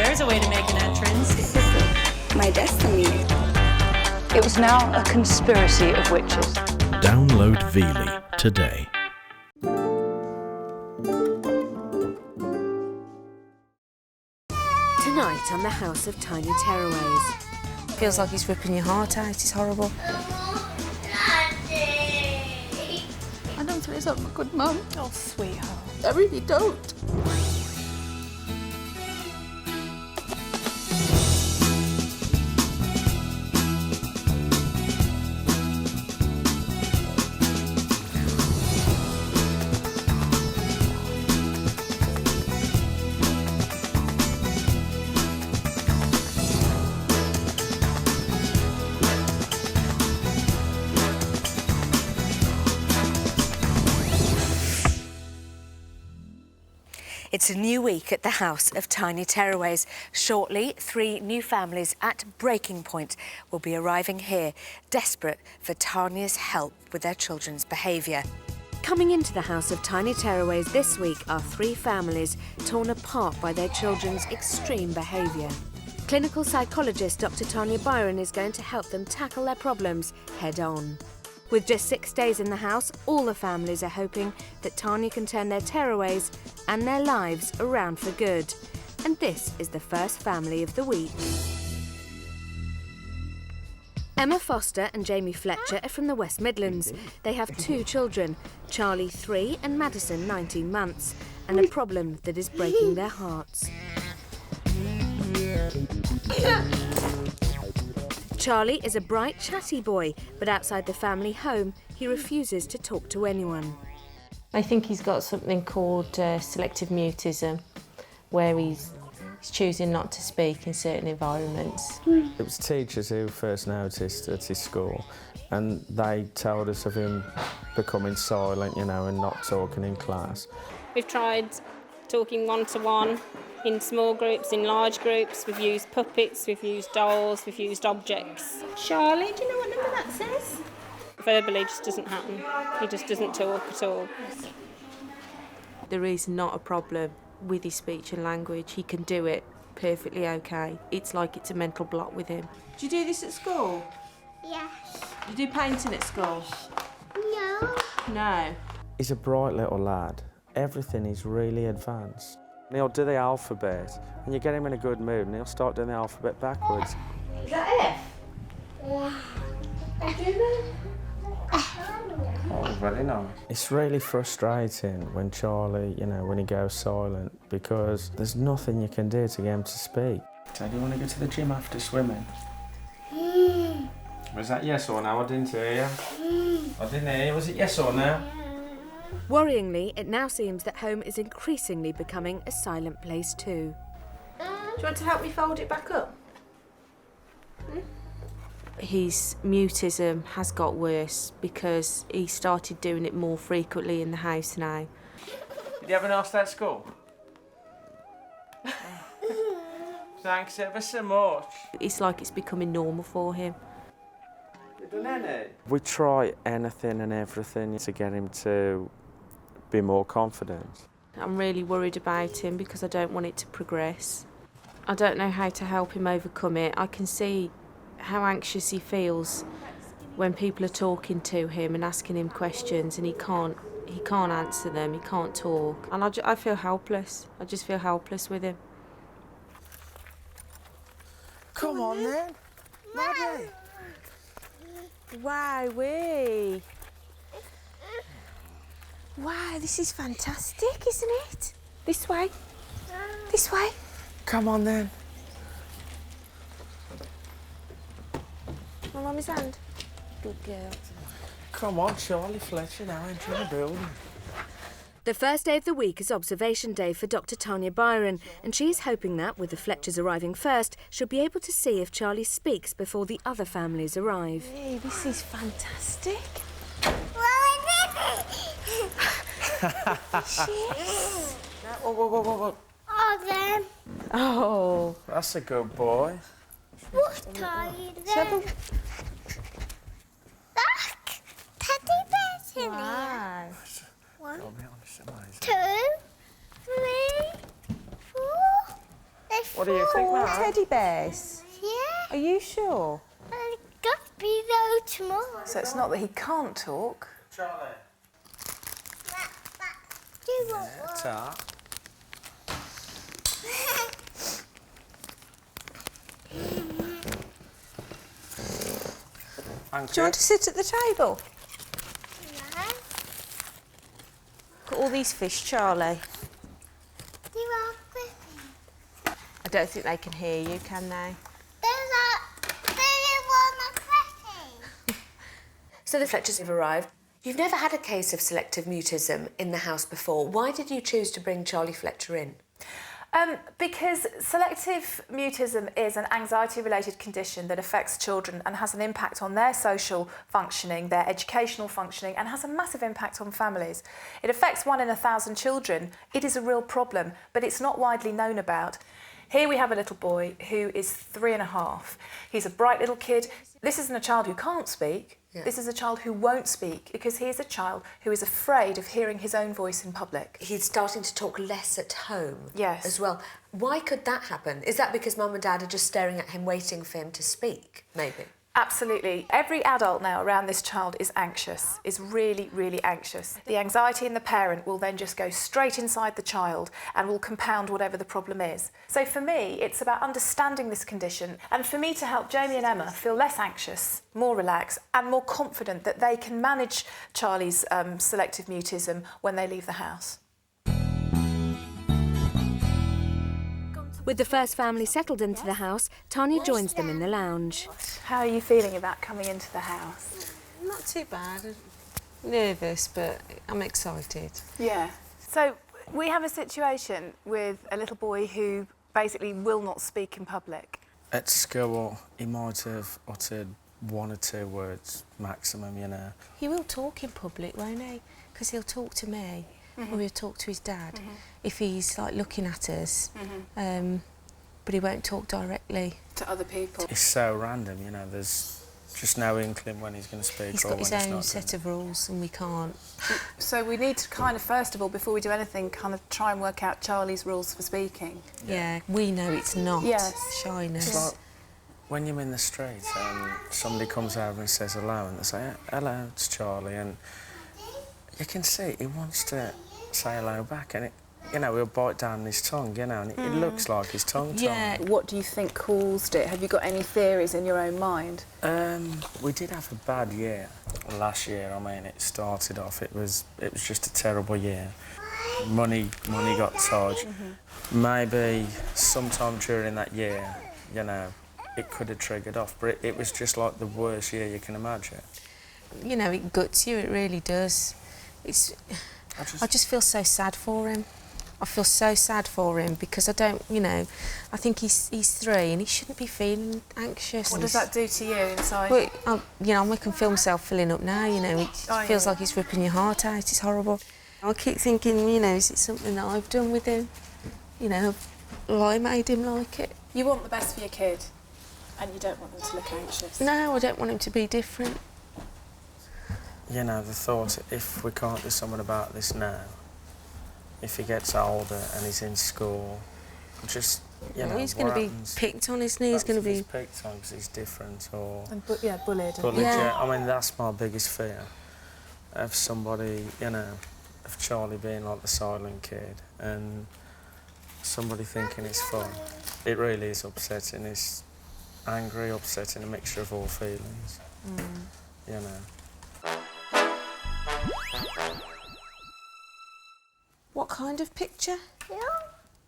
there's a way to make an entrance. This is my destiny. It was now a conspiracy of witches. Download Veely today. Tonight on the House of Tiny Tearaways. Feels like he's ripping your heart out. It's horrible. I don't think I'm a good mum. Oh, sweetheart. I really don't. It's a new week at the House of Tiny Tearaways. Shortly, 3 new families at breaking point will be arriving here, desperate for Tanya's help with their children's behaviour. Coming into the House of Tiny Tearaways this week are 3 families torn apart by their children's extreme behaviour. Clinical psychologist Dr. Tanya Byron is going to help them tackle their problems head-on. With just 6 days in the house, all the families are hoping that Tanya can turn their tearaways and their lives around for good. And this is the first family of the week. Emma Foster and Jamie Fletcher are from the West Midlands. They have 2 children, Charlie 3 and Madison 19 months, and a problem that is breaking their hearts. Charlie is a bright, chatty boy, but outside the family home, he refuses to talk to anyone. I think he's got something called selective mutism, where he's choosing not to speak in certain environments. It was teachers who first noticed at his school, and they told us of him becoming silent, you know, and not talking in class. We've tried talking one-to-one, in small groups, in large groups. We've used puppets, we've used dolls, we've used objects. Charlie, do you know what number that says? Verbally just doesn't happen. He just doesn't talk at all. There is not a problem with his speech and language. He can do it perfectly okay. It's like it's a mental block with him. Do you do this at school? Yes. You do painting at school? No. No. He's a bright little lad. Everything is really advanced. And he'll do the alphabet, and you get him in a good mood, and he'll start doing the alphabet backwards. Is that F? Yeah. I do know. Oh, very nice. It's really frustrating when Charlie, you know, when he goes silent, because there's nothing you can do to get him to speak. So do you want to go to the gym after swimming? Was that yes or no? I didn't hear you. I didn't hear you. Was it yes or no? Worryingly, it now seems that home is increasingly becoming a silent place too. Do you want to help me fold it back up? His mutism has got worse because he started doing it more frequently in the house now. Did you have a nice day at school? Thanks ever so much. It's like it's becoming normal for him. You done any? We try anything and everything to get him to be more confident. I'm really worried about him because I don't want it to progress. I don't know how to help him overcome it. I can see how anxious he feels when people are talking to him and asking him questions and he can't answer them, he can't talk. And I feel helpless. I just feel helpless with him. Come on then. Maddie. Wowee. Wow, this is fantastic, isn't it? This way. This way. Come on then. My mummy's hand. Good girl. Come on, Charlie Fletcher, now entering the building. The first day of the week is observation day for Dr. Tanya Byron, and she's hoping that, with the Fletchers arriving first, she'll be able to see if Charlie speaks before the other families arrive. Hey, this is fantastic. Cheers. Whoa. Oh, then. Oh. That's a good boy. What are you doing? Look, teddy bears in Wow. here. 1, I'll be honest, amazing. 2, 3, 4. before. What do you think, Mum? Teddy bears. Yeah. Are you sure? It got to be those small. So it's not that he can't talk. Charlie. Do you want one? Ta. Thank Do you want to sit at the table? No. Look at all these fish, Charlie. Do you want Griffin? I don't think they can hear you, can they? Do you want a Griffin? So the Fletchers have arrived. You've never had a case of selective mutism in the house before. Why did you choose to bring Charlie Fletcher in? Because selective mutism is an anxiety-related condition that affects children and has an impact on their social functioning, their educational functioning, and has a massive impact on families. It affects 1 in 1,000 children. It is a real problem, but it's not widely known about. Here we have a little boy who is 3.5. He's a bright little kid. This isn't a child who can't speak. Yeah. This is a child who won't speak because he is a child who is afraid of hearing his own voice in public. He's starting to talk less at home Yes. as well. Why could that happen? Is that because Mum and Dad are just staring at him waiting for him to speak, maybe? Absolutely. Every adult now around this child is anxious, is really, really anxious. The anxiety in the parent will then just go straight inside the child and will compound whatever the problem is. So for me, it's about understanding this condition and for me to help Jamie and Emma feel less anxious, more relaxed and more confident that they can manage Charlie's selective mutism when they leave the house. With the first family settled into the house, Tanya joins them in the lounge. How are you feeling about coming into the house? Not too bad. Nervous, but I'm excited. Yeah. So we have a situation with a little boy who basically will not speak in public. At school, he might have uttered 1 or 2 words maximum, you know. He will talk in public, won't he? Because he'll talk to me. Or he'll talk to his dad if he's like looking at us, but he won't talk directly To other people. It's so random, you know, there's just no inkling when he's going to speak. He's or got his when he's own not set gonna. of rules and we can't. So we need to kind of, first of all, before we do anything, kind of try and work out Charlie's rules for speaking. Yeah, we know it's not Yes. shyness. It's like when you're in the street and somebody comes over and says hello and they say, hello, it's Charlie, and you can see he wants to say hello back and, he'll bite down his tongue, and it looks like his tongue. Yeah. What do you think caused it? Have you got any theories in your own mind? We did have a bad year last year. I mean, it started off, it was just a terrible year. Money got tight. Maybe sometime during that year, it could have triggered off, but it was just like the worst year you can imagine. You know, it guts you, it really does. I just feel so sad for him. I feel so sad for him because I don't, I think he's 3 and he shouldn't be feeling anxious. What does that do to you inside? Well, I'm making film myself filling up now, it feels like he's ripping your heart out, it's horrible. I keep thinking, is it something that I've done with him? I made him like it. You want the best for your kid and you don't want them to look anxious. No, I don't want him to be different. The thought, if we can't do something about this now, if he gets older and he's in school, just, he's going to be picked on, isn't he? He's going to be picked on because he's different or... Bullied. Yeah. I mean, that's my biggest fear, of somebody, of Charlie being like the silent kid and somebody thinking it's fun. It really is upsetting. It's angry, upsetting, a mixture of all feelings, What kind of picture?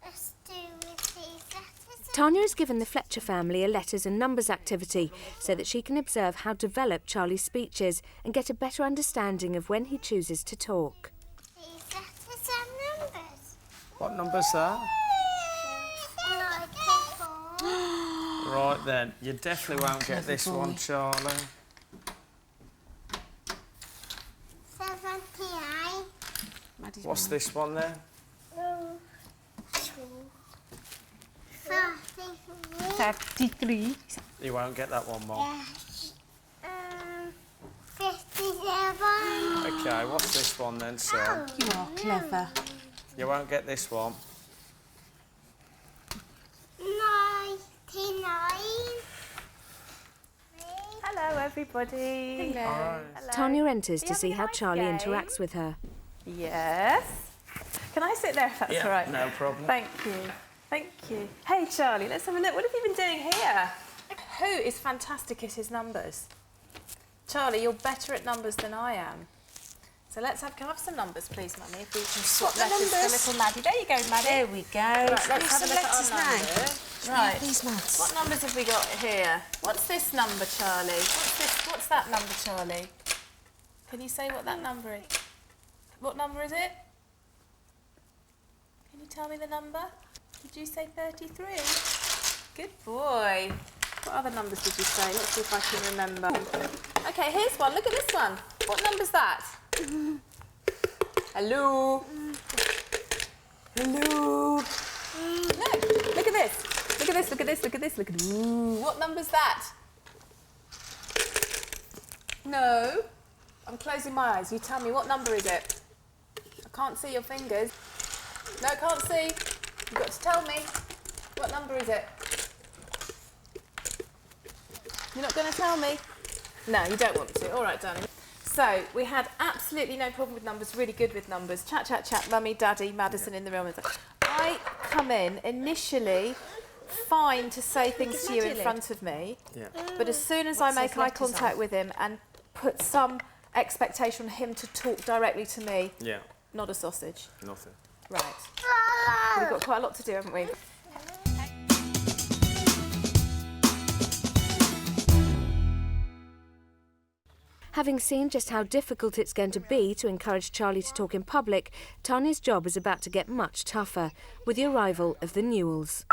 Let's do with these letters. Tanya has given the Fletcher family a letters and numbers activity so that she can observe how developed Charlie's speech is and get a better understanding of when he chooses to talk. These letters and numbers. What number's that? 94. Right then, you definitely won't get this one, Charlie. 78. What's this one then? 33. You won't get that one, Mom. 57. Okay, what's this one then, son? You are clever. You won't get this one. everybody. Hello. Hello. Tanya enters Are to you see having a how nice Charlie game? interacts with her. Yes. Can I sit there if that's all right? No problem. Thank you. Thank you. Hey, Charlie, let's have a look. What have you been doing here? Who is fantastic at his numbers? Charlie, you're better at numbers than I am. So can I have some numbers, please, Mummy? If we can swap letters for little Maddie. There you go, Maddie. There we go. Right, let's have a look at letters our now. numbers. Right. These maths. What numbers have we got here? What's this number, Charlie? What's that number, Charlie? Can you say what that number is? What number is it? Can you tell me the number? Did you say 33? Good boy. What other numbers did you say? Let's see if I can remember. Okay, here's one. Look at this one. What number's that? Hello? Hello? Look at this. Look at this, look at this, look at this, look at this. What number's that? No. I'm closing my eyes. You tell me, what number is it? I can't see your fingers. No, I can't see. You've got to tell me. What number is it? You're not going to tell me? No, you don't want to. All right, darling. So, we had absolutely no problem with numbers, really good with numbers. Chat, chat, chat, Mummy, Daddy, Madison in the room. I come in initially fine to say things to you in front of me, but as soon as I make eye contact with him and put some expectation on him to talk directly to me, not a sausage. Nothing. Right. We've got quite a lot to do, haven't we? Having seen just how difficult it's going to be to encourage Charlie to talk in public, Tanya's job is about to get much tougher with the arrival of the Newells.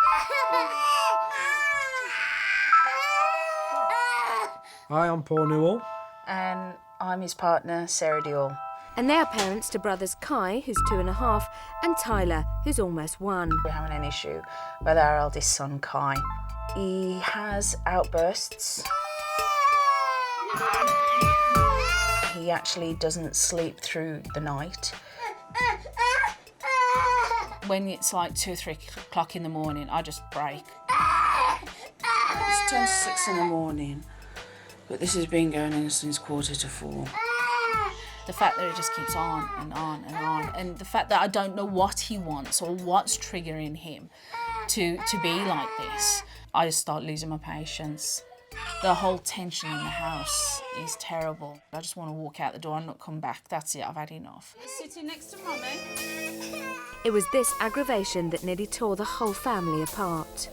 Hi, I'm Paul Newell. And I'm his partner, Sarah Dior. And they are parents to brothers Kai, who's 2.5, and Tyler, who's almost 1. We're having an issue with our eldest son, Kai. He has outbursts. He actually doesn't sleep through the night. When it's like 2 or 3 o'clock in the morning, I just break. It's 10 to 6 in the morning, but this has been going on since 3:45. The fact that it just keeps on and on and on, and the fact that I don't know what he wants or what's triggering him to be like this, I just start losing my patience. The whole tension in the house is terrible. I just want to walk out the door and not come back. That's it, I've had enough. Sitting next to Mummy. It was this aggravation that nearly tore the whole family apart.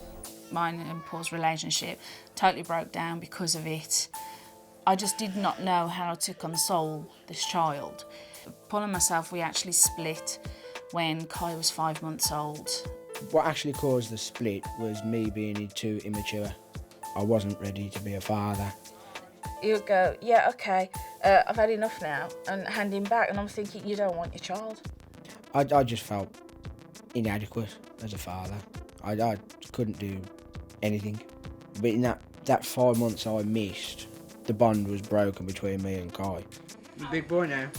Mine and Paul's relationship totally broke down because of it. I just did not know how to console this child. Paul and myself, we actually split when Kai was 5 months old. What actually caused the split was me being too immature. I wasn't ready to be a father. He would go, yeah, okay, I've had enough now, and hand him back, and I'm thinking, you don't want your child. I just felt inadequate as a father. I couldn't do anything. But in that 5 months I missed, the bond was broken between me and Kai. You're a big boy now.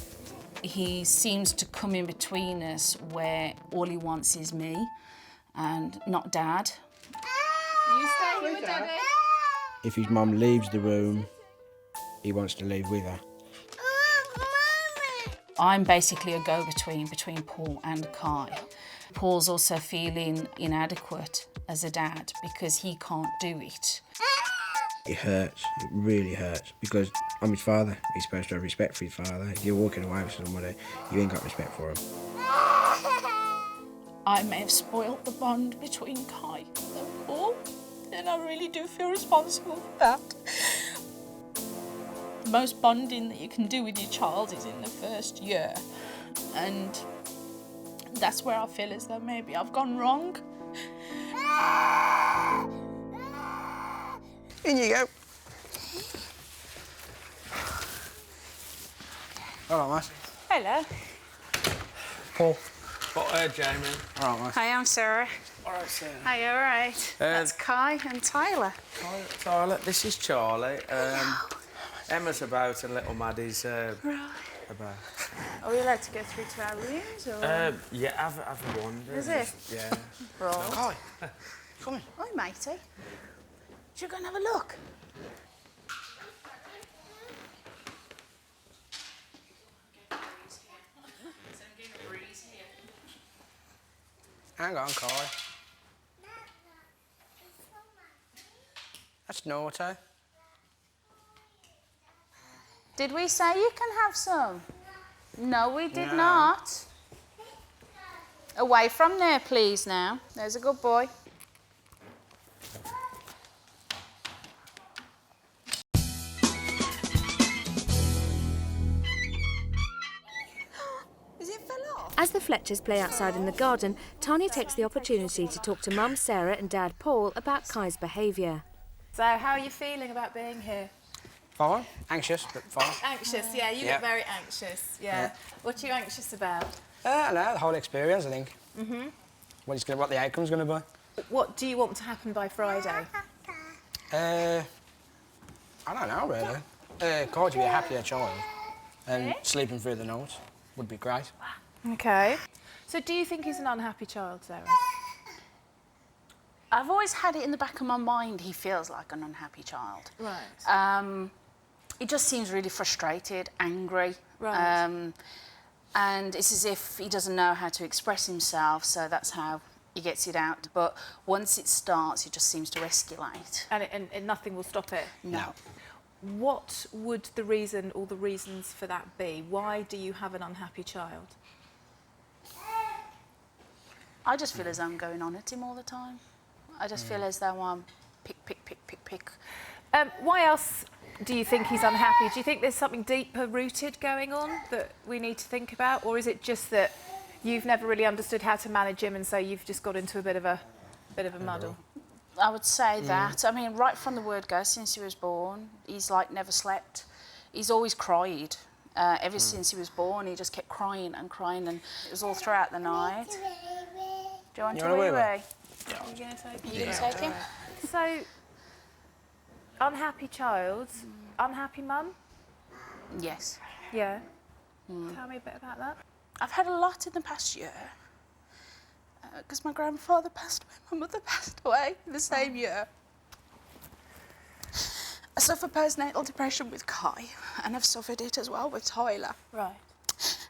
He seems to come in between us where all he wants is me and not Dad. You stay here with Daddy. If his mum leaves the room, he wants to leave with her. I'm basically a go-between between Paul and Kai. Paul's also feeling inadequate as a dad because he can't do it. It hurts, it really hurts, because I'm his father. He's supposed to have respect for his father. If you're walking away with somebody, you ain't got respect for him. I may have spoilt the bond between Kai and Paul, and I really do feel responsible for that. The most bonding that you can do with your child is in the first year, and that's where I feel as though maybe I've gone wrong. In you go. All right, mate. Hello. Paul. Jamie. All right, mate. Hi, I'm Sarah. All right, Sarah. Hi, all right. That's Kai and Tyler. Tyler, this is Charlie. Emma's about and little Maddie's about. Are we allowed to go through to our rooms? Or? Yeah, have a wander. Is it? Yeah. Right. Kai, come in. Hi, matey. Should we go and have a look? Hang on, Kai. That's naughty. Did we say you can have some? No, we did No. not. Away from there, please, now. There's a good boy. As the Fletchers play outside in the garden, Tanya takes the opportunity to talk to Mum Sarah and Dad Paul about Kai's behaviour. So, how are you feeling about being here? Fine. Anxious, but fine. Anxious, yeah. You look very anxious. Yeah. What are you anxious about? I don't know, the whole experience, I think. What the outcome's going to be. What do you want to happen by Friday? I don't know, really. Kai to be a happier child and sleeping through the night would be great. OK. So do you think he's an unhappy child, Sarah? I've always had it in the back of my mind he feels like an unhappy child. Right. He just seems really frustrated, angry. Right. And it's as if he doesn't know how to express himself, so that's how he gets it out. But once it starts, it just seems to escalate. And nothing will stop it? No. What would the reason or the reasons for that be? Why do you have an unhappy child? I just feel as though I'm going on at him all the time. I just feel as though I'm pick. Why else do you think he's unhappy? Do you think there's something deeper rooted going on that we need to think about? Or is it just that you've never really understood how to manage him and so you've just got into a bit of a muddle? I would say that. I mean, right from the word go, since he was born, he's like never slept. He's always cried. Ever since he was born, he just kept crying and crying, and it was all throughout the night. Do you want to wee-wee? Are you going to take You gonna take him? So, unhappy child, unhappy mum? Yes. Yeah. Tell me a bit about that. I've had a lot in the past year. Because my grandfather passed away, my mother passed away in the same year. I suffer postnatal depression with Kai, and I've suffered it as well with Tyler. Right.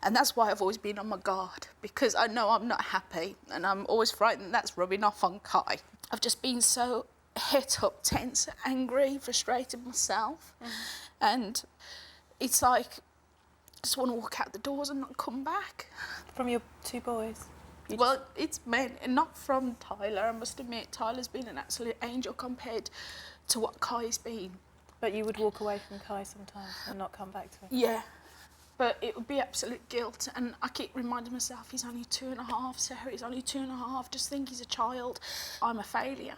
And that's why I've always been on my guard, because I know I'm not happy, and I'm always frightened that's rubbing off on Kai. I've just been so het up, tense, angry, frustrated myself. And it's like, I just want to walk out the doors and not come back. From your two boys? Well, it's men, and not from Tyler. I must admit, Tyler's been an absolute angel compared to what Kai's been. But you would walk away from Kai sometimes and not come back to him? Yeah. But it would be absolute guilt, and I keep reminding myself he's only 2.5, Sarah, he's only 2.5, just think he's a child. I'm a failure.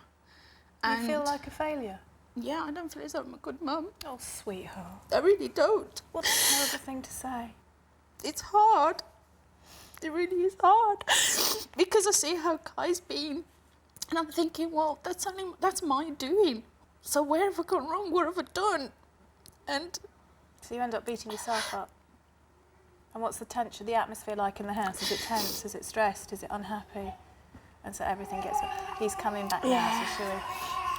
You feel like a failure? Yeah, I don't feel as though I'm a good mum. Oh, sweetheart. I really don't. What a terrible thing to say. It's hard. It really is hard. Because I see how Kai's been, and I'm thinking, well, that's my doing. So where have I gone wrong? What have I done? And so you end up beating yourself up. And what's the tension, the atmosphere like in the house? Is it tense? Is it stressed? Is it unhappy? And so everything gets... He's coming back now, so shall we...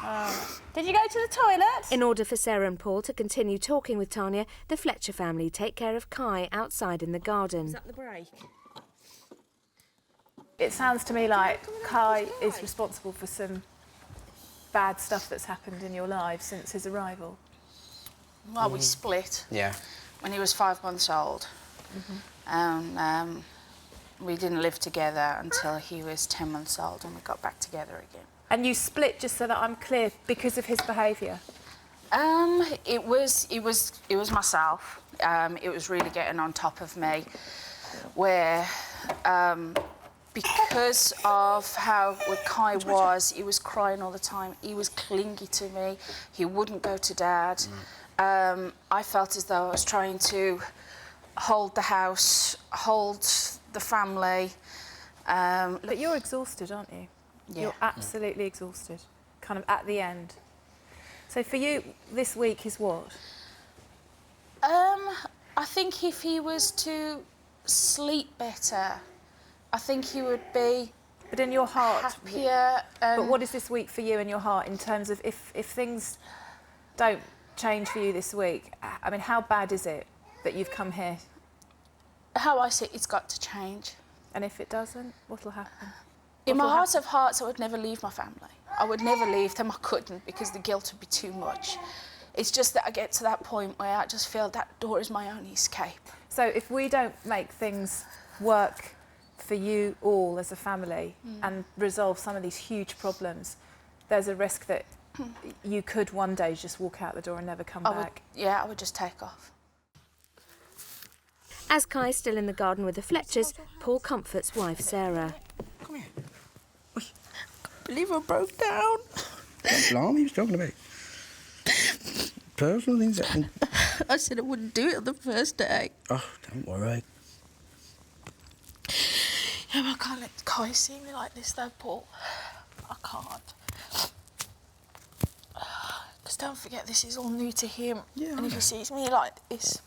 Oh. Did you go to the toilet? In order for Sarah and Paul to continue talking with Tanya, the Fletcher family take care of Kai outside in the garden. Is that the break? It sounds to me like Kai is responsible for some bad stuff that's happened in your life since his arrival. Well, we split. Yeah. When he was 5 months old. And we didn't live together until he was 10 months old, and we got back together again. And you split, just so that I'm clear, because of his behaviour? It was myself. It was really getting on top of me, where because of how Kai was, he was crying all the time. He was clingy to me. He wouldn't go to Dad. I felt as though I was trying to hold the house, hold the family. But you're exhausted, aren't you? Yeah. You're absolutely exhausted, kind of at the end. So for you, this week is what? I think if he was to sleep better, I think he would be... But in your heart... happier. But what is this week for you in your heart in terms of if things don't change for you this week? I mean, how bad is it that you've come here? How I see it, it's got to change. And if it doesn't, what'll happen? In my heart of hearts, I would never leave my family. I would never leave them. I couldn't because the guilt would be too much. It's just that I get to that point where I just feel that door is my only escape. So if we don't make things work for you all as a family and resolve some of these huge problems, there's a risk that you could one day just walk out the door and never come back. I would just take off. As Kai's still in the garden with the Fletchers, Paul comforts wife Sarah. Come here. I can't believe I broke down. Blimey, he was talking about personal things. I said I wouldn't do it on the first day. Oh, don't worry. Yeah, but I can't let Kai see me like this though, Paul. I can't. Because don't forget, this is all new to him. Yeah, and if he sees me like this...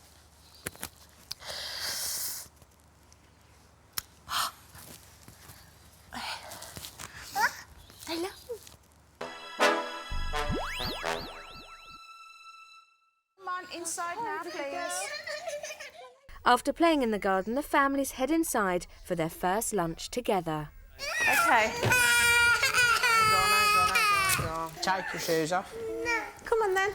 Hello. Come on, inside now, please. After playing in the garden, the families head inside for their first lunch together. Okay. Hang on. Take your shoes off. Come on then.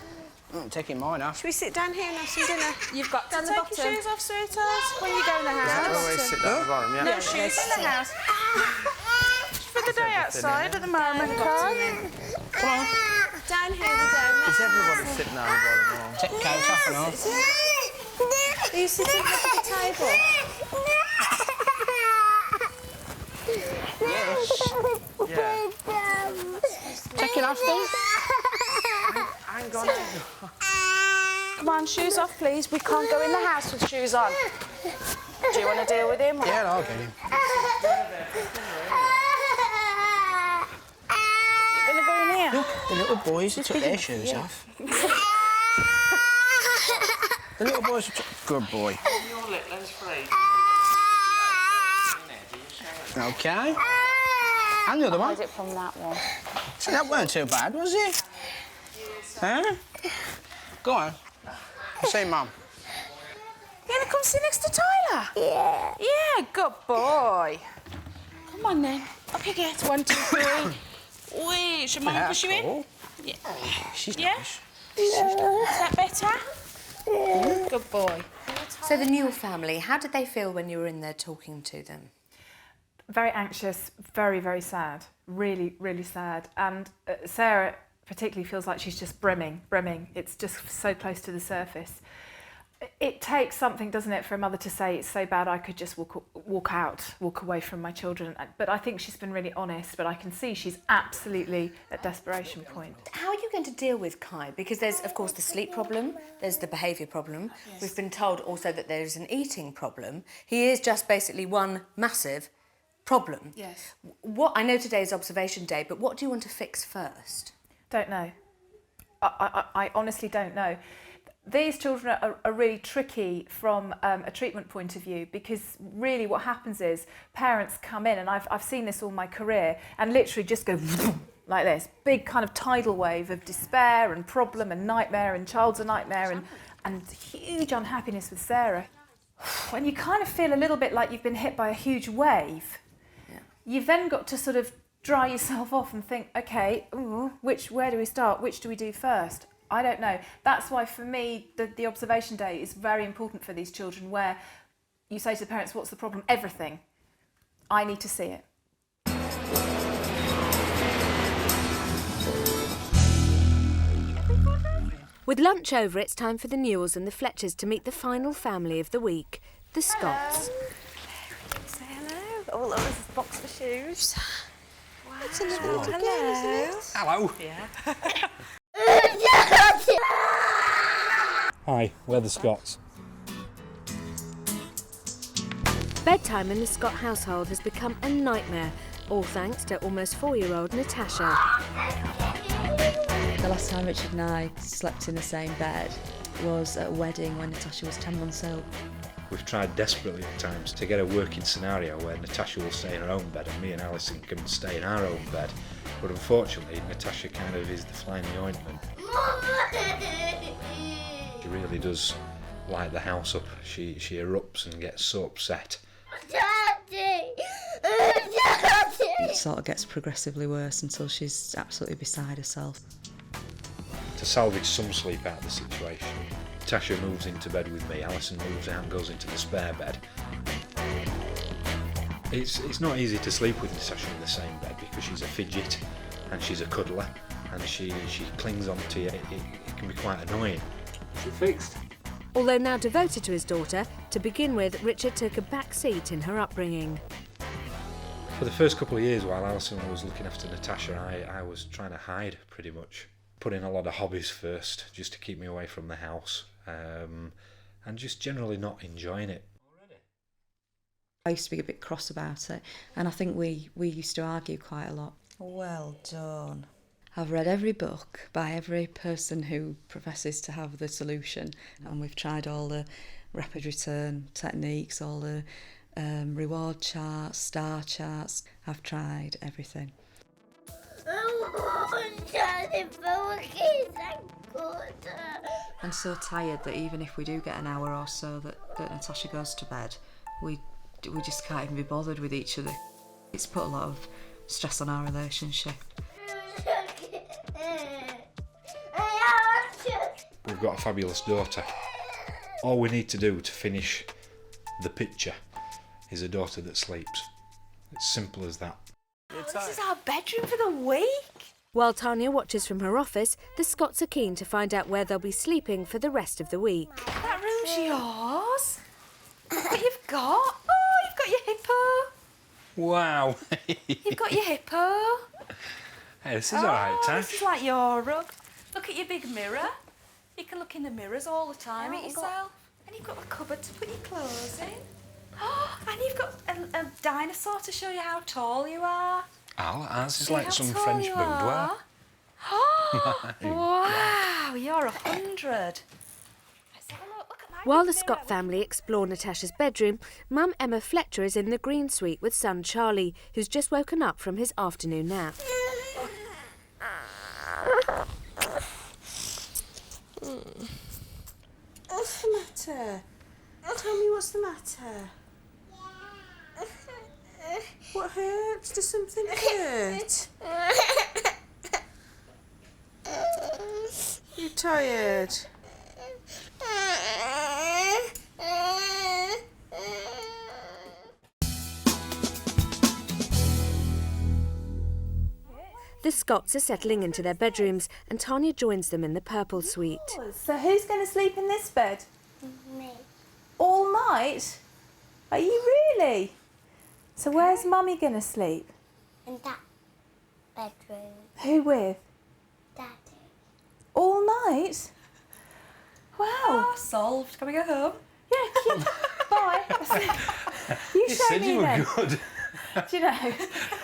I'm taking mine off. Should we sit down here and have some dinner? You've got to Down the take bottom. your shoes off, sweetheart, when you go in the house. Always sit down at the bottom, yeah. No shoes in the house. For the day outside at the moment, Kai. Come on. Down here we go. Is everybody sitting down at the bottom? Take your coat off and all. Are you sitting at the table? Yeah. Take it off then. Hang on. Come on, shoes off, please. We can't go in the house with shoes on. Do you want to deal with him? Yeah, I'll get him. You're going to go in here? Look, the little boys have took their shoes off. The little boys have took... Good boy. OK. And the other one. Hide it from that one. So that weren't too bad, was it? Huh? Go on. Say, Mum. You going to come sit next to Tyler? Yeah. Yeah, good boy. Come on, then. Up you get. 1, 2, 3. Wait, should Mum push you in? Yeah. She's Yeah? nice. Is that better? Good boy. So the Newell family, how did they feel when you were in there talking to them? Very anxious, very, very sad. Really, really sad. And Sarah particularly feels like she's just brimming. It's just so close to the surface. It takes something, doesn't it, for a mother to say it's so bad I could just walk away from my children. But I think she's been really honest, but I can see she's absolutely at desperation point. How are you going to deal with Kai? Because there's, of course, the sleep problem, there's the behaviour problem. Yes. We've been told also that there's an eating problem. He is just basically one massive problem. Yes. What I know today is observation day, but what do you want to fix first? Don't know. I honestly don't know. These children are really tricky from a treatment point of view, because really what happens is parents come in, and I've seen this all my career, and literally just go like this, big kind of tidal wave of despair and problem and nightmare and child's a nightmare and huge unhappiness with Sarah. When you kind of feel a little bit like you've been hit by a huge wave, you've then got to sort of dry yourself off and think, okay, where do we start? Which do we do first? I don't know. That's why, for me, the observation day is very important for these children, where you say to the parents, what's the problem? Everything. I need to see it. With lunch over, it's time for the Newells and the Fletchers to meet the final family of the week, the Scotts. Say hello. Oh, look, there's a box for shoes. Wow. It's a little hello. Hello. Yeah. Hi, we're the Scotts. Bedtime in the Scott household has become a nightmare, all thanks to almost 4-year-old Natasha. The last time Richard and I slept in the same bed was at a wedding when Natasha was 10 months old. We've tried desperately at times to get a working scenario where Natasha will stay in her own bed and me and Alison can stay in our own bed. But unfortunately, Natasha kind of is the fly in the ointment. She really does light the house up. She erupts and gets so upset. Daddy! Daddy! It sort of gets progressively worse until she's absolutely beside herself. To salvage some sleep out of the situation, Tasha moves into bed with me, Alison moves out and goes into the spare bed. It's not easy to sleep with Natasha in the same bed because she's a fidget and she's a cuddler and she clings on to you. It can be quite annoying. Is it fixed? Although now devoted to his daughter, to begin with, Richard took a back seat in her upbringing. For the first couple of years while Alison was looking after Natasha, I was trying to hide pretty much. Put in a lot of hobbies first just to keep me away from the house and just generally not enjoying it. I used to be a bit cross about it, and I think we used to argue quite a lot. Well done. I've read every book by every person who professes to have the solution, and we've tried all the rapid return techniques, all the reward charts, star charts. I've tried everything. I'm so tired that even if we do get an hour or so that Natasha goes to bed, we just can't even be bothered with each other. It's put a lot of stress on our relationship. We've got a fabulous daughter. All we need to do to finish the picture is a daughter that sleeps. It's simple as that. This is our bedroom for the week. While Tanya watches from her office, the Scotts are keen to find out where they'll be sleeping for the rest of the week. That room's yours. What you've got? Oh, you've got your hippo. Wow. You've got your hippo. Hey, this is alright, Tash. This is like your rug. Look at your big mirror. You can look in the mirrors all the time at yourself. And you've got a cupboard to put your clothes in. Oh, and you've got a dinosaur to show you how tall you are. Oh, ours is See like how some tall French you boudoir. are? Oh, wow, you're 100. While the Scott family explore Natasha's bedroom, Mum Emma Fletcher is in the green suite with son Charlie, who's just woken up from his afternoon nap. What's the matter? Tell me what's the matter. What hurts? Does something hurt? You tired? The Scotts are settling into their bedrooms and Tanya joins them in the purple suite. So who's going to sleep in this bed? Me. All night? Are you really? So where's Mummy going to sleep? In that bedroom. Who with? Daddy. All night? Wow. Solved. Can we go home? Yeah, bye. You show said me you were then. good. Do you know?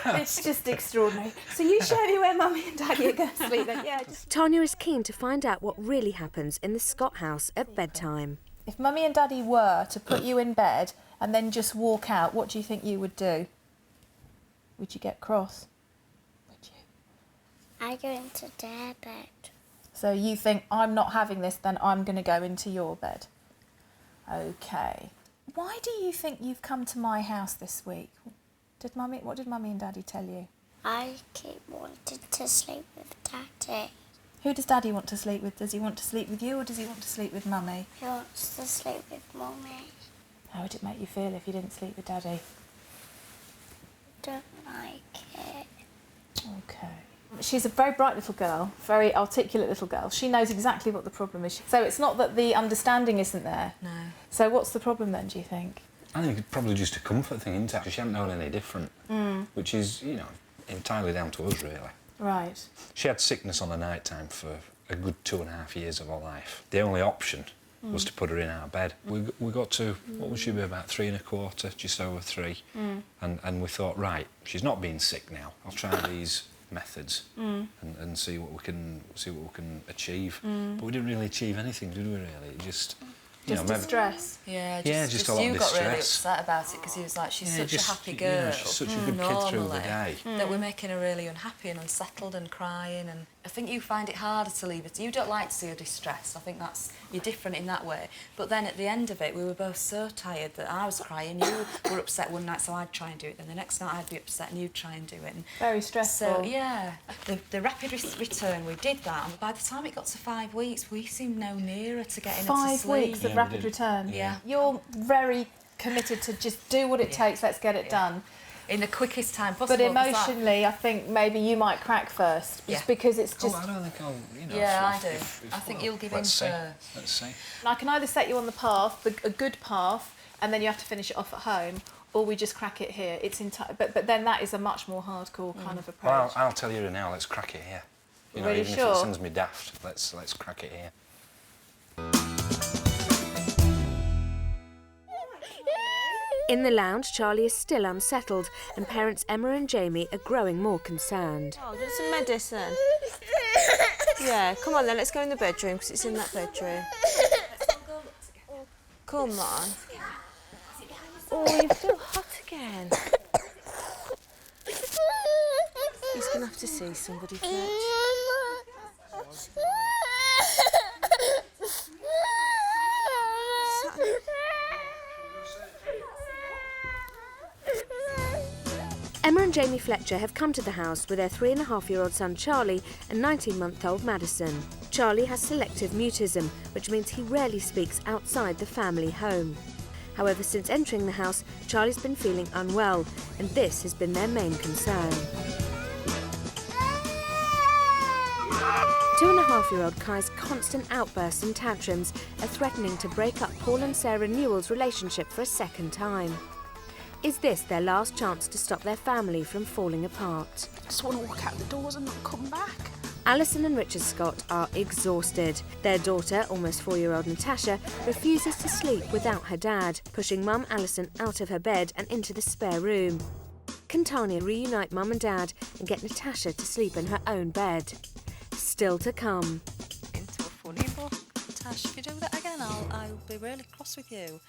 It's just extraordinary. So you show me where Mummy and Daddy are going to sleep then. Yeah. Tanya is keen to find out what really happens in the Scott house at bedtime. If Mummy and Daddy were to put you in bed and then just walk out, what do you think you would do? Would you get cross? Would you? I go into their bed. So you think, I'm not having this, then I'm going to go into your bed. OK. Why do you think you've come to my house this week? What did Mummy and Daddy tell you? I keep wanting to sleep with Daddy. Who does Daddy want to sleep with? Does he want to sleep with you or does he want to sleep with Mummy? He wants to sleep with Mummy. How would it make you feel if you didn't sleep with Daddy? Don't like it. OK. She's a very bright little girl, very articulate little girl. She knows exactly what the problem is. So it's not that the understanding isn't there. No. So what's the problem then, do you think? I think it's probably just a comfort thing, isn't it? She hadn't known any different, which is, you know, entirely down to us, really. Right. She had sickness on the night time for a good 2.5 years of her life. The only option was to put her in our bed. We got to, what would she be, about 3 1/4, just over 3. And we thought, right, she's not being sick now. I'll try these methods and see what we can achieve. But we didn't really achieve anything, did we? Really, it just distress. Yeah, just a lot of you got really distress. upset about it because he was like, she's such just, a happy you know, girl. she's such a good kid through the day. That we're making her really unhappy and unsettled and crying, I think you find it harder to leave it. You don't like to see her distressed. I think you're different in that way. But then at the end of it, we were both so tired that I was crying. You were upset one night, so I'd try and do it. Then the next night I'd be upset and you'd try and do it. And very stressful. So, yeah, the rapid return, we did that. And by the time it got to 5 weeks, we seemed no nearer to getting her to sleep. 5 weeks of rapid return? Yeah. You're very committed to just do what it takes, let's get it done. In the quickest time possible. But emotionally, I think maybe you might crack first, just because it's just... Oh, I don't think I'll, you know... Yeah, I do. I think you'll give in Let's see. first. Let's see. I can either set you on the path, a good path, and then you have to finish it off at home, or we just crack it here. It's but then that is a much more hardcore kind of approach. Well, I'll tell you now, let's crack it here. You know, Really even sure? if it sends me daft, let's crack it here. In the lounge, Charlie is still unsettled, and parents Emma and Jamie are growing more concerned. Oh, do some medicine. Yeah, come on then, let's go in the bedroom, because it's in that bedroom. Come on. Oh, you feel hot again. He's going to have to see somebody, Fletch. Emma and Jamie Fletcher have come to the house with their 3.5-year-old son Charlie and 19-month-old Madison. Charlie has selective mutism, which means he rarely speaks outside the family home. However, since entering the house, Charlie's been feeling unwell, and this has been their main concern. 2.5-year-old Kai's constant outbursts and tantrums are threatening to break up Paul and Sarah Newell's relationship for a second time. Is this their last chance to stop their family from falling apart? I just want to walk out the doors and not come back. Alison and Richard Scott are exhausted. Their daughter, almost 4-year-old Natasha, refuses to sleep without her dad, pushing mum Alison out of her bed and into the spare room. Can Tanya reunite mum and dad and get Natasha to sleep in her own bed? Still to come. Into a funny book. Tash, if you do that again, I'll be really cross with you.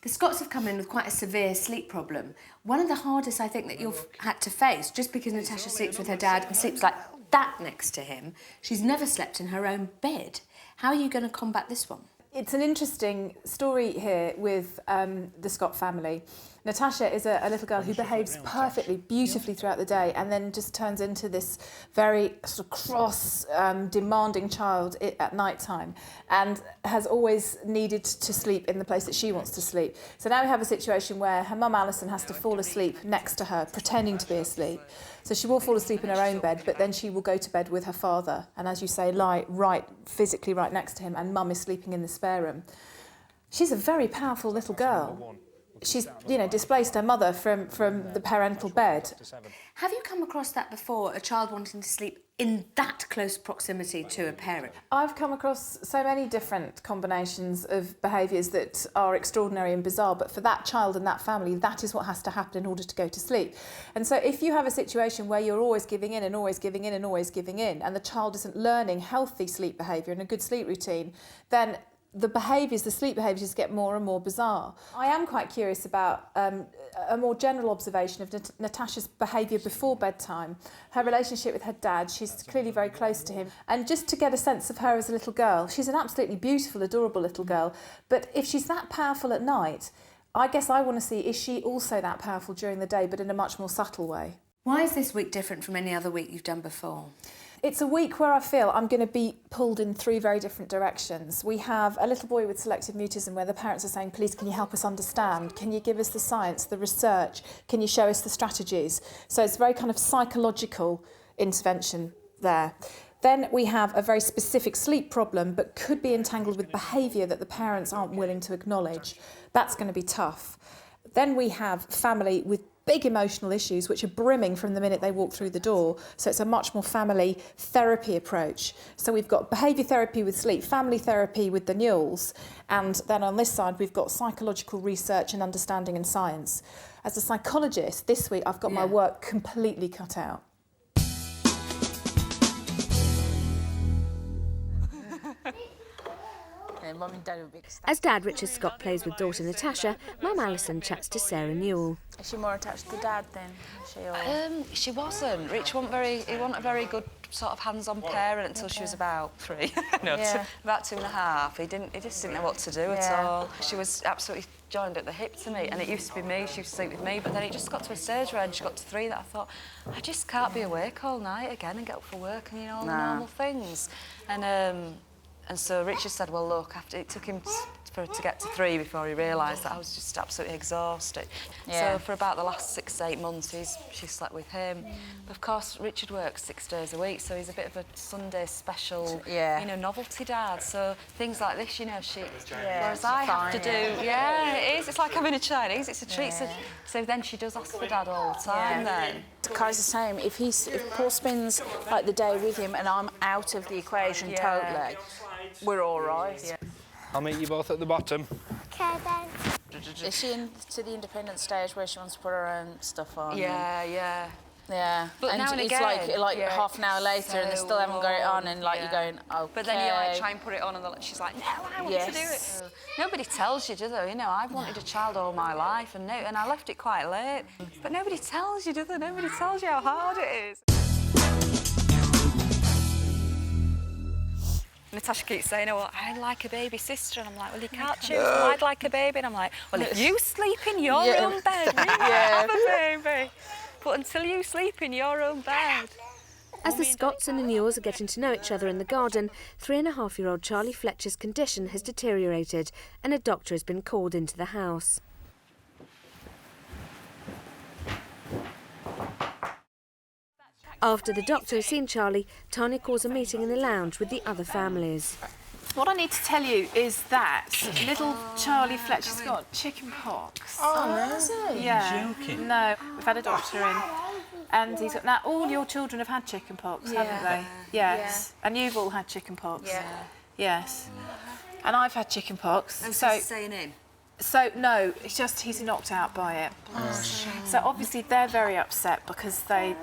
The Scotts have come in with quite a severe sleep problem. One of the hardest, I think, that you've had to face, just because Natasha sleeps with her dad and sleeps like that next to him. She's never slept in her own bed. How are you going to combat this one? It's an interesting story here with the Scott family. Natasha is a little girl who behaves perfectly, beautifully throughout the day, and then just turns into this very sort of cross, demanding child at night time, and has always needed to sleep in the place that she wants to sleep. So now we have a situation where her mum Alison has to fall asleep next to her, pretending to be asleep. So she will fall asleep in her own bed, but then she will go to bed with her father, and as you say, lie physically right next to him, and mum is sleeping in the spare room. She's a very powerful little girl. She's, displaced her mother from the parental bed. Have you come across that before, a child wanting to sleep in that close proximity to a parent? I've come across so many different combinations of behaviours that are extraordinary and bizarre, but for that child and that family, that is what has to happen in order to go to sleep. And so if you have a situation where you're always giving in and always giving in and always giving in, and the child isn't learning healthy sleep behaviour and a good sleep routine, then the sleep behaviours get more and more bizarre. I am quite curious about a more general observation of Natasha's behaviour before bedtime, her relationship with her dad. She's clearly very close to him. And just to get a sense of her as a little girl, she's an absolutely beautiful, adorable little girl. But if she's that powerful at night, I guess I want to see, is she also that powerful during the day, but in a much more subtle way? Why is this week different from any other week you've done before? It's a week where I feel I'm going to be pulled in 3 very different directions. We have a little boy with selective mutism where the parents are saying, please, can you help us understand? Can you give us the science, the research? Can you show us the strategies? So it's very kind of psychological intervention there. Then we have a very specific sleep problem, but could be entangled with behaviour that the parents aren't willing to acknowledge. That's going to be tough. Then we have family with big emotional issues which are brimming from the minute they walk through the door. So it's a much more family therapy approach. So we've got behaviour therapy with sleep, family therapy with the Newells, and then on this side we've got psychological research and understanding and science. As a psychologist, this week I've got my work completely cut out. As Dad Richard Scott plays with daughter Natasha, Mum Alison chats to Sarah Newell. Is she more attached to Dad then? She wasn't. Rich wasn't a very good sort of hands-on parent until she was about 3. No, Yeah. about 2.5. He just didn't know what to do at all. She was absolutely joined at the hip to me, and it used to be me, she used to sleep with me, but then it just got to a stage where she got to 3 that I thought, I just can't be awake all night again and get up for work and, you know, all the normal things. And so Richard said, well, look, it took him to get to 3 before he realised that I was just absolutely exhausted. Yeah. So for about the last 6 to 8 months, she slept with him. But of course, Richard works 6 days a week, so he's a bit of a Sunday special, you know, novelty dad. So things like this, you know, whereas I have to do, it is. It's like having a Chinese. It's a treat. So then she does ask for dad all the time. Then. Kai's the same. If Paul spends like the day with him and I'm out of the equation totally, we're all right. Yeah. I'll meet you both at the bottom. Okay then. Is she into the independent stage where she wants to put her own stuff on? Yeah. But now and it's again, like half an hour later and they still haven't got it on, and like you're going, okay. But then you like try and put it on, and she's like, no, I want to do it. Nobody tells you, do they? You know, I've wanted a child all my life, and I left it quite late. But nobody tells you, do they? Nobody tells you how hard it is. Natasha keeps saying, oh, well, I'd like a baby sister. And I'm like, well, you can't choose. Well, I'd like a baby. And I'm like, well, if you sleep in your own bed, you might have a baby. But until you sleep in your own bed. As the Scotts and the Newells are getting to know each other in the garden, 3.5-year-old Charlie Fletcher's condition has deteriorated and a doctor has been called into the house. After the doctor has seen Charlie, Tanya calls a meeting in the lounge with the other families. What I need to tell you is that little Charlie Fletcher's got chicken pox. Oh, no. Is he? Yeah. You're joking. No, we've had a doctor in. And he's got... Now, all your children have had chicken pox, haven't they? Yes. And you've all had chicken pox? Yeah. Yes. And I've had chicken pox. And so he's staying in? So, no, it's just he's knocked out by it. Oh, shame. So, obviously, they're very upset because they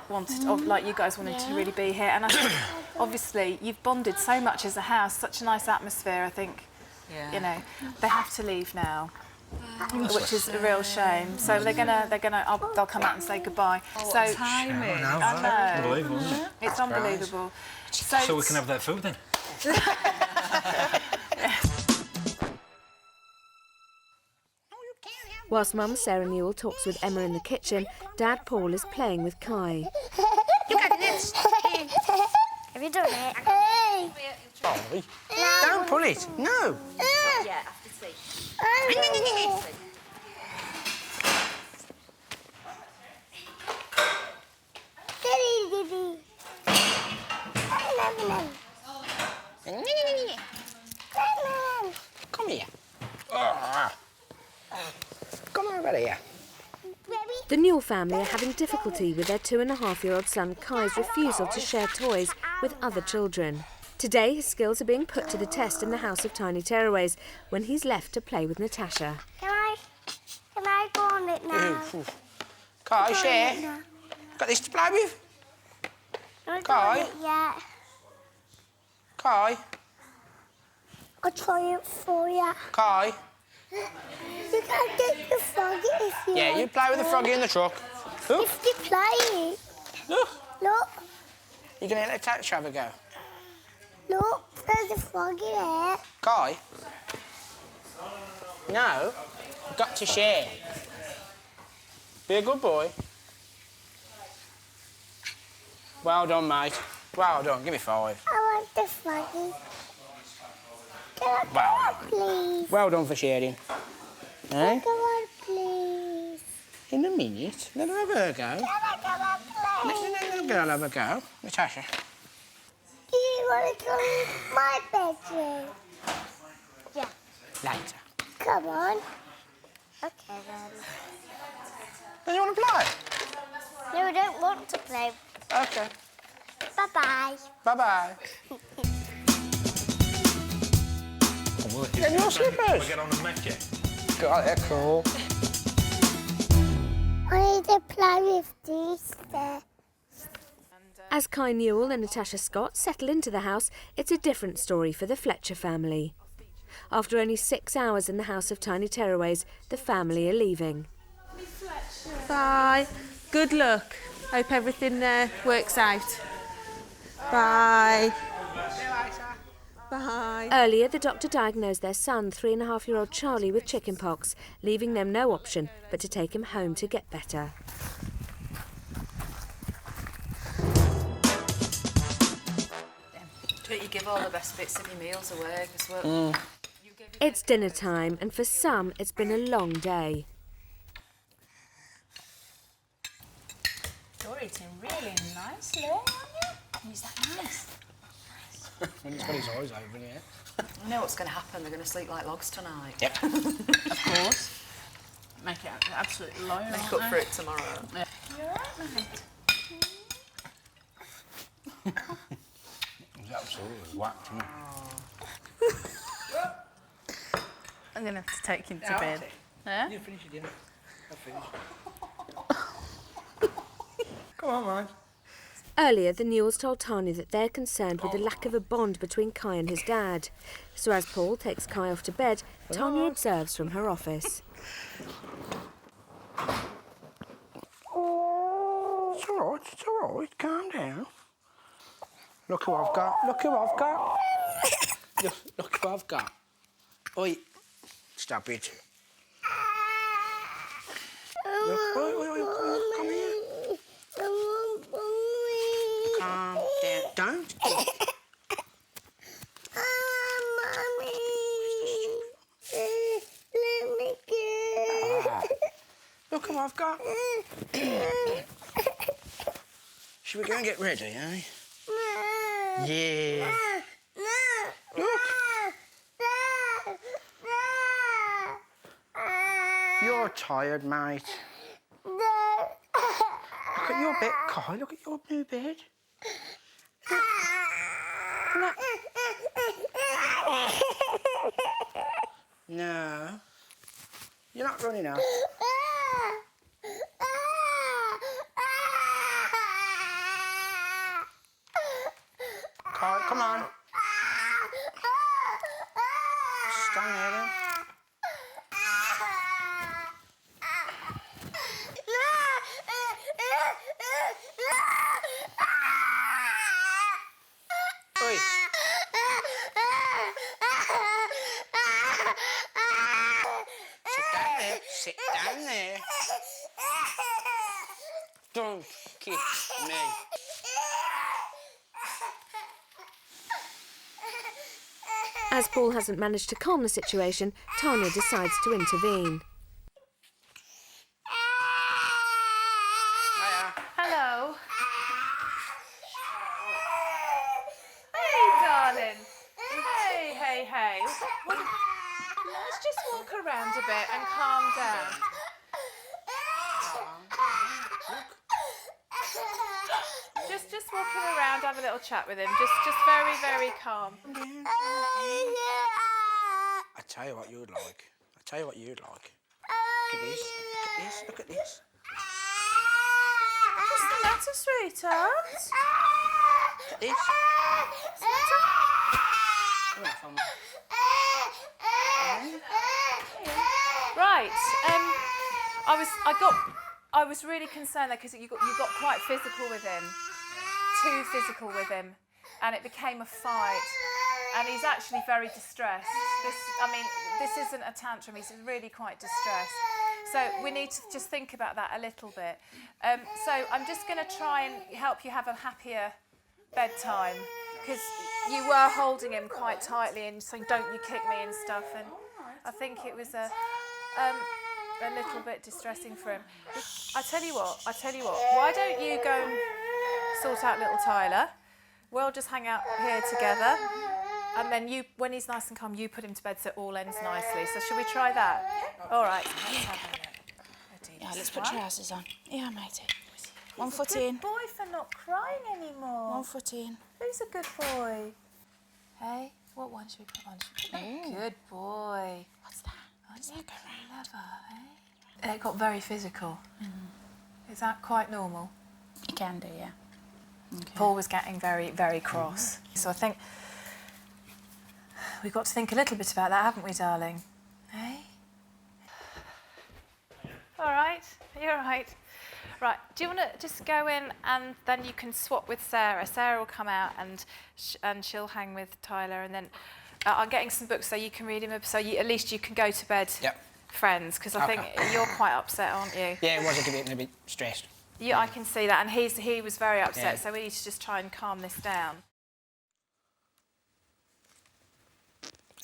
wanted, like you guys wanted to really be here. And I think, obviously, you've bonded so much as a house, such a nice atmosphere, I think, you know, they have to leave now. Which is a real shame. So they'll come out and say goodbye. So timing. I know. Unbelievable, isn't it? It's unbelievable. So we can have that food then. Whilst Mum Sarah Newell talks with Emma in the kitchen, Dad Paul is playing with Kai. You got this. Have you done it? Charlie, don't pull it. No. Yeah, after tea. Come here. Come over here. The Newell family are having difficulty with their 2.5-year-old son Kai's refusal to share toys with other children. Today, his skills are being put to the test in the House of Tiny Tearaways when he's left to play with Natasha. Can I go on it now? Kai, share. Got this to play with? Kai? Yeah. Kai? I'll try it for you. Kai? You can get the froggy if you Yeah, you play with the froggy in the truck. Look. If you play it. Look. Look. You're going to let Natasha have a go? Look, there's a froggy there. Kai? No. You've got to share. Be a good boy. Well done, mate. Well done. Give me 5. I want the froggy. Can I go Well on, please? Well done for sharing. Eh? Go on, please. In a minute. Let her have a go. Can I go on, please? Let the girl have a go. Natasha. Do you want to go in my bedroom? Yeah. Later. Come on. Okay, then. Don't you want to play? No, I don't want to play. Okay. Bye-bye. Bye-bye. And your slippers. We'll get on and make it. God, they're cool. I need to play with these there. As Kai Newell and Natasha Scott settle into the house, it's a different story for the Fletcher family. After only 6 hours in the House of Tiny Tearaways, the family are leaving. Bye. Good luck. Hope everything works out. Bye. Bye. Earlier, the doctor diagnosed their son, 3.5-year-old Charlie, with chickenpox, leaving them no option but to take him home to get better. Don't you give all the best bits of your meals away? 'Cause It's dinner time, and for some, it's been a long day. You're eating really nicely, aren't you? Is that nice? When he's got his eyes open, yeah. I know what's going to happen. They're going to sleep like logs tonight. Yep. Of course. Make it absolutely low. Make up for it tomorrow. Yeah. You're right, mate. It was absolutely whacked, wasn't I'm going to have to take him to bed. Yeah? You finish your dinner. I'll finish. Come on, mate. Earlier, the Newells told Tanya that they're concerned with the lack of a bond between Kai and his dad. So as Paul takes Kai off to bed, Tanya observes from her office. It's all right, calm down. Look who I've got, look who I've got. Look who I've got. Oi, stop it. Look, oi, come here. Calm down, don't. Mommy, let me go. Look who I've got. Should we go and get ready, eh? Yeah. Look. You're tired, mate. Look at your bed, Kai. Look at your new bed. No. You're not running up. Kai, come on. Stand there then. Oi. Sit down there. Don't kick me. As Paul hasn't managed to calm the situation, Tanya decides to intervene. Hello. Hey, darling. Hey. Let's just walk around a bit and calm down. Just walking around, have a little chat with him. Just very, very calm. I tell you what you'd like. Look at this. Look at this. What's the matter, sweetheart? Look at this. Right. I was really concerned there because you got quite physical with him, too physical with him, and it became a fight. And he's actually very distressed. This isn't a tantrum. He's really quite distressed. So we need to just think about that a little bit. So I'm just going to try and help you have a happier bedtime because you were holding him quite tightly and saying, "Don't you kick me" and stuff. And I think it was a little bit distressing for him. I tell you what. Why don't you go and sort out little Tyler? We'll just hang out here together. And then when he's nice and calm, you put him to bed so it all ends nicely. So should we try that? All right. Let's have a look. Yeah, let's put trousers on. Yeah, matey. 1 foot in. Good boy for not crying anymore. 1 foot in. Who's a good boy? Hey, what one should we put on? Good boy. What's that? Does that go round? Clever, eh? It got very physical. Is that quite normal? It can do, yeah. Okay. Paul was getting very, very cross. So I think we've got to think a little bit about that, haven't we, darling? Hey? All right. You're all right. Right, do you want to just go in and then you can swap with Sarah? Sarah will come out and she'll hang with Tyler, and then I'm getting some books so you can read him, so at least you can go to bed friends, because I think you're quite upset, aren't you? Yeah, it was a bit stressed. Yeah, I can see that, and he was very upset, so we need to just try and calm this down.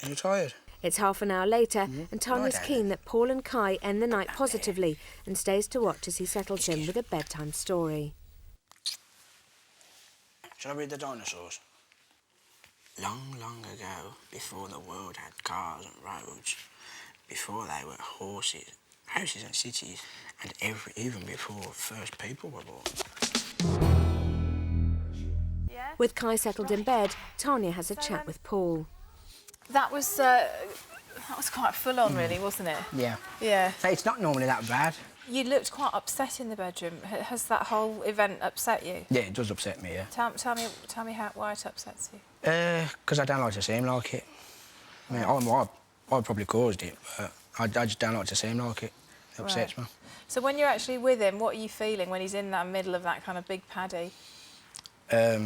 Are you tired? It's half an hour later, and Tanya's keen that Paul and Kai end the night positively and stays to watch as he settles in with a bedtime story. Shall I read the dinosaurs? Long, long ago, before the world had cars and roads, before they were horses, houses and cities, and even before first people were born. With Kai settled in bed, Tanya has a chat with Paul. That was quite full on, really, wasn't it? Yeah. Yeah. So it's not normally that bad. You looked quite upset in the bedroom. Has that whole event upset you? Yeah, it does upset me, yeah. Tell me why it upsets you. Because I don't like to see him like it. I mean, I probably caused it, but I just don't like to see him like it. It upsets me. So when you're actually with him, what are you feeling when he's in that middle of that kind of big paddy? How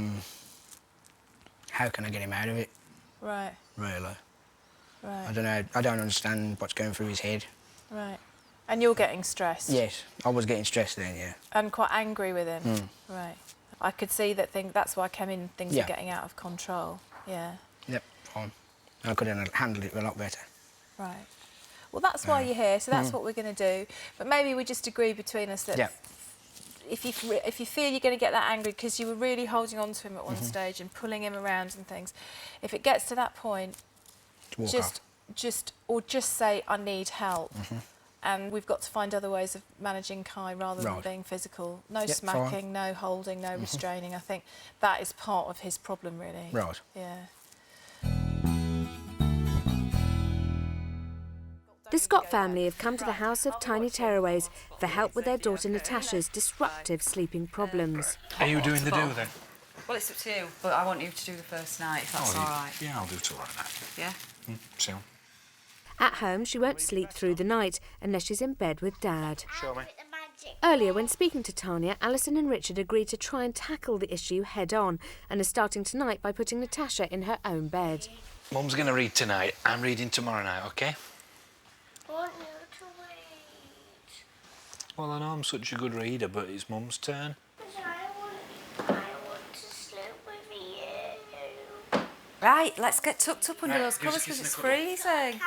can I get him out of it? Right. Really. Right. I don't know. I don't understand what's going through his head. Right. And you're getting stressed? Yes, I was getting stressed then, yeah. And quite angry with him? Right. I could see that that's why I came in, things Yeah. are getting out of control. Yeah. Yep, fine. I could have handled it a lot better. Right. Well, that's why you're here, so that's what we're going to do. But maybe we just agree between us that if you feel you're going to get that angry because you were really holding on to him at one stage and pulling him around and things, if it gets to that point, just say, I need help. And we've got to find other ways of managing Kai rather than being physical. No smacking, no holding, no restraining. I think that is part of his problem, really. Right. Yeah. The Scott family have come to the House of Tiny Tearaways for help with their daughter Natasha's disruptive sleeping problems. Are you doing the do then? Well, it's up to you, but I want you to do the first night, if that's all right. Yeah, I'll do tomorrow night. Yeah? Soon. At home, she won't sleep through the night unless she's in bed with Dad. Show me. Earlier, when speaking to Tanya, Alison and Richard agreed to try and tackle the issue head-on and are starting tonight by putting Natasha in her own bed. Mum's going to read tonight. I'm reading tomorrow night, OK? I want you to read. Well, I know I'm such a good reader, but it's Mum's turn. I want to sleep with you. Right, let's get tucked up under those covers because it's freezing.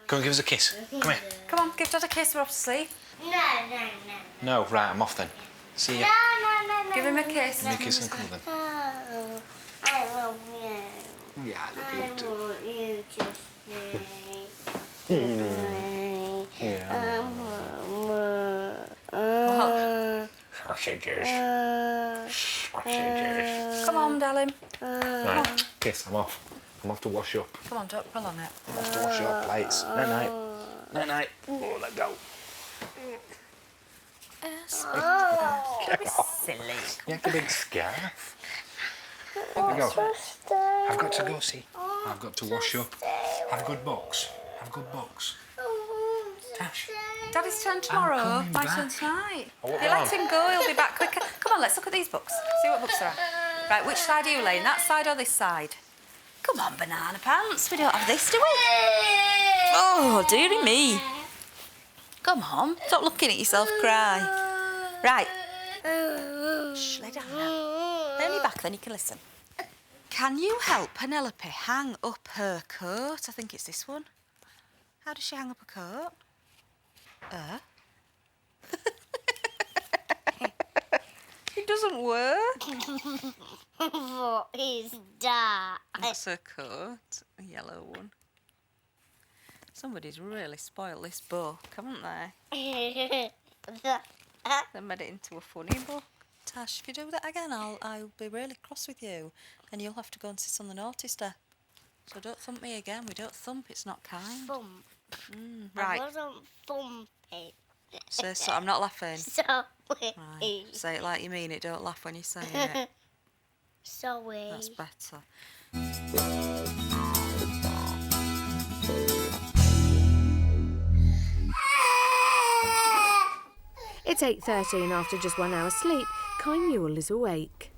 Come on, give us a kiss. Come here. Come on, give Dad a kiss, we're off to sleep. No, right, I'm off then. See ya. No. Give him a kiss. Give me a kiss and come then. Oh, I love you. Yeah, I love you too. I want you to Sausages. Sausages. Come on, darling. Right, kiss, I'm off. I'm off to wash up. Come on, don't pull on it. I'm off to wash up plates. Night-night. Night-night. Oh, let go. Don't be silly. You have a big scarf. Let me go. I've got to go, see. I've got to wash up. Have a good box. Have a good box. Tash. Daddy's turn tomorrow. My turn tonight. If you let him go, he'll be back quicker. Come on, let's look at these books. See what books there are. Right, which side are you laying? That side or this side? Come on, banana pants. We don't have this, do we? Oh, dearie me. Come on, stop looking at yourself cry. Right. Shh, lay down now. Lay on your back, then you can listen. Can you help Penelope hang up her coat? I think it's this one. How does she hang up a coat? It doesn't work. What is that? That's her coat, a yellow one. Somebody's really spoilt this book, haven't they? They made it into a funny book. Tash, if you do that again, I'll be really cross with you, and you'll have to go and sit on the naughty step. So don't thump me again. We don't thump. It's not kind. Thump. Right. I wasn't thumping. So I'm not laughing. Sorry. Right. Say it like you mean it. Don't laugh when you say it. Sorry. That's better. It's 8:30 and after just 1 hour's sleep, Kai Newell is awake.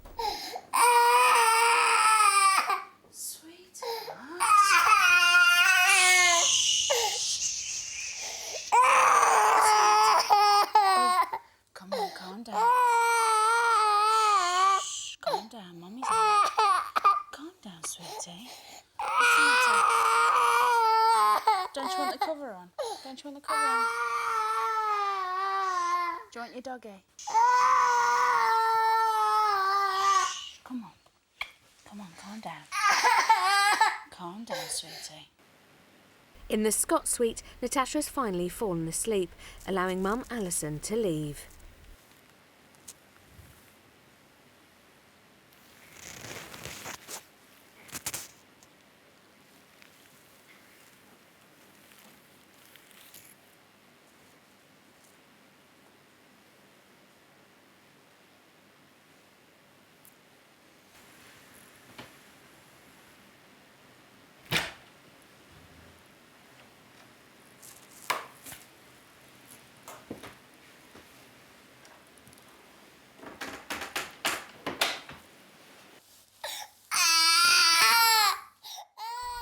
Come on, calm down. Shh, calm down, Mummy's here. Calm down, sweetie. What's the matter? Don't you want the cover on? Don't you want the cover on? Do you want your doggy? Shh, come on. Come on, calm down. Calm down, sweetie. In the Scott suite, Natasha has finally fallen asleep, allowing Mum Alison to leave.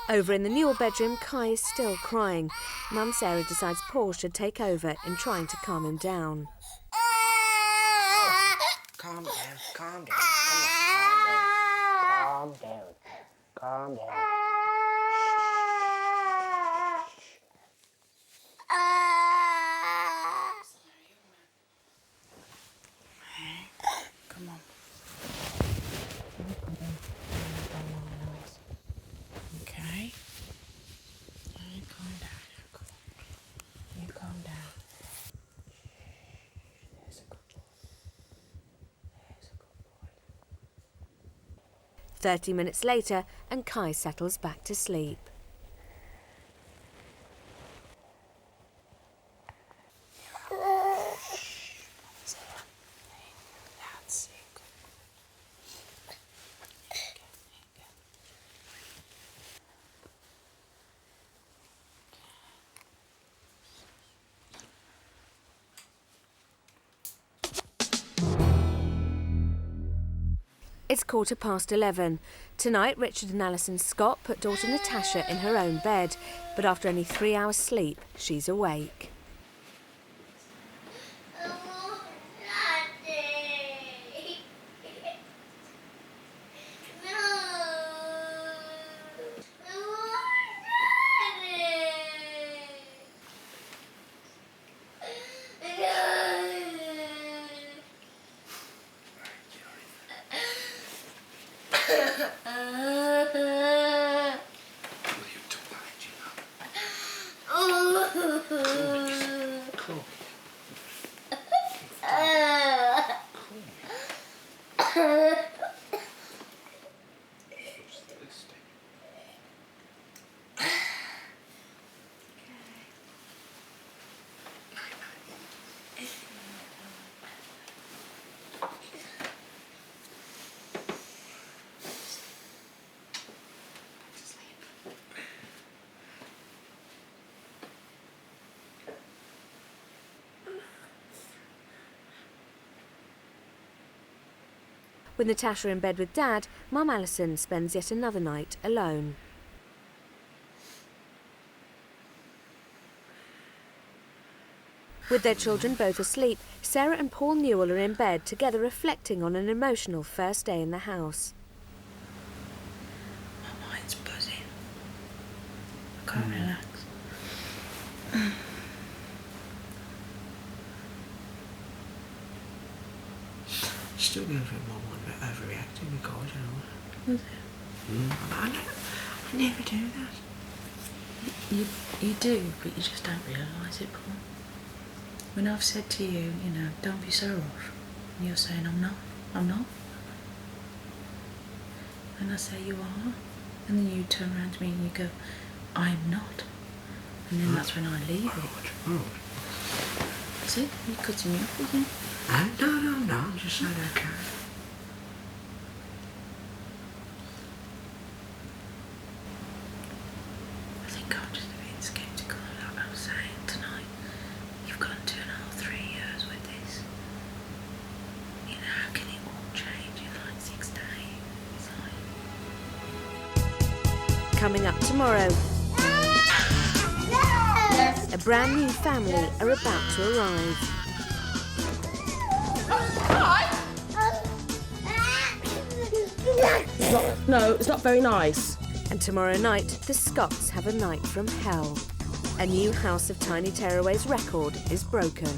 Over in the Newell bedroom, Kai is still crying. Mum Sarah decides Paul should take over in trying to calm him down. Calm down, calm down. Come on, calm down. Calm down. Come on. Okay. You calm down. You calm down. There's a good boy. There's a good boy. 30 minutes later, and Kai settles back to sleep. That's it. It's 11:15. Tonight, Richard and Alison Scott put daughter Natasha in her own bed, but after only 3 hours sleep, she's awake. With Natasha in bed with Dad, Mum Alison spends yet another night alone. With their children both asleep, Sarah and Paul Newell are in bed together reflecting on an emotional first day in the house. My mind's buzzing. I can't relax. Still going for a mum one bit overreacting because, you know. Is it? I never do that. You do, but you just don't realise it, Paul. When I've said to you, you know, don't be so rough, and you're saying, I'm not. And I say, you are. And then you turn around to me and you go, I'm not. And then that's when I leave it. See, you're cutting me off, isn't it? No, I'm just saying okay. I think I'm just a bit sceptical, like I was saying tonight. You've gone 2.5, 3 years with this. coming up tomorrow. A brand new family are about to arrive. It's not very nice. And tomorrow night, the Scotts have a night from hell. A new House of Tiny Tearaways record is broken.